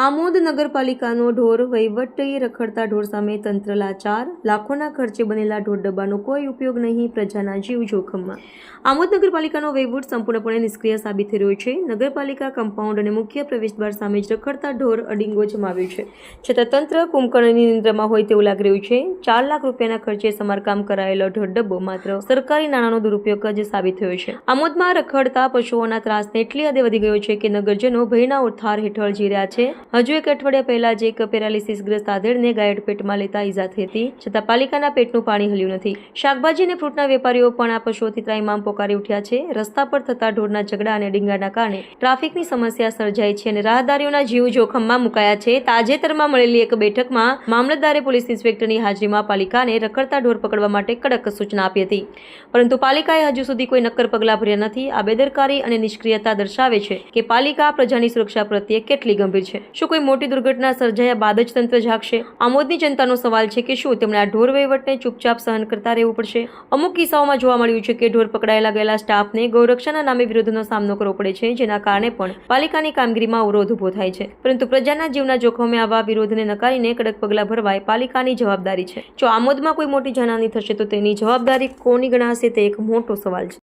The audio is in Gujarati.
આમોદ નગરપાલિકાનો ઢોર વહીવટી રખડતા ઢોર સામે તંત્ર લાચાર, લાખોના ખર્ચે બનેલા ઢોર ડબ્બાનો કોઈ ઉપયોગ નહીં, પ્રજાના જીવ જોખમમાં। આમોદ નગરપાલિકાનો વહીવટ સંપૂર્ણપણે નિષ્ક્રિય સાબિત થઈ રહ્યો છે। નગરપાલિકા કમ્પાઉન્ડ અને મુખ્ય પ્રવેશદ્વાર સામે જ રખડતા ઢોર અડીંગો જમાવ્યો છે, છતાં તંત્ર કુંભકર્ણની નિંદ્રામાં હોય તેવું લાગી રહ્યું છે। 4 લાખ રૂપિયાના ખર્ચે સમારકામ કરાયેલો ઢોર ડબ્બો માત્ર સરકારી નાણાંનો દુરુપયોગ જ સાબિત થયો છે। આમોદમાં રખડતા પશુઓના ત્રાસને એટલી હદે વધી ગયો છે કે નગરજનો ભયના ઓથાર હેઠળ જી રહ્યા છે। હજુ એક અઠવાડિયા પહેલા જ એક પેરાલિસિસગ્રસ્ત આધેડને ગાયડ પેટમાં લેતા ઈજા થઈ હતી, છતાં પાલિકાના પેટનું પાણી હલ્યું નથી। શાકભાજી અને ફ્રૂટના વેપારીઓ પણ આ પશુઓથી ત્રાહિમામ પોકારી ઉઠ્યા છે। રસ્તા પર થતા ઢોરના ઝઘડા અને ડીંગાના કારણે ટ્રાફિકની સમસ્યા સર્જાઈ છે અને રાહદારીઓના જીવ જોખમમાં મુકાયા છે। તાજેતરમાં મળેલી એક બેઠકમાં મામલતદારે પોલીસ ઇન્સ્પેક્ટરની હાજરીમાં પાલિકાને રખડતા ઢોર પકડવા માટે કડક સૂચના આપી હતી, પરંતુ પાલિકાએ હજુ સુધી કોઈ નક્કર પગલાં ભર્યા નથી। આ બેદરકારી અને નિષ્ક્રિયતા દર્શાવે છે કે પાલિકા પ્રજાની સુરક્ષા પ્રત્યે કેટલી ગંભીર છે। શું કોઈ મોટી દુર્ઘટના સર્જાયા બાદ જ તંત્ર જાગશે? આમોદની જનતાનો સવાલ છે કે શું તેમણે આ ઢોર વહીવટને ચૂપચાપ સહન કરતા રહેવું પડશે? અમુક કિસ્સાઓમાં જોવા મળ્યું છે કે ઢોર પકડાયેલા ગયેલા સ્ટાફને ગૌરક્ષાના નામે વિરોધનો સામનો કરવો પડે છે, જેના કારણે પણ પાલિકાની કામગીરીમાં અવરોધ ઉભો થાય છે, પરંતુ પ્રજાના જીવના જોખમે આવા વિરોધને નકારીને કડક પગલાં ભરવા એ પાલિકાની જવાબદારી છે। જો આમોદમાં કોઈ મોટી જાનહાની થશે તો તેની જવાબદારી કોની ગણાશે તે એક મોટો સવાલ છે।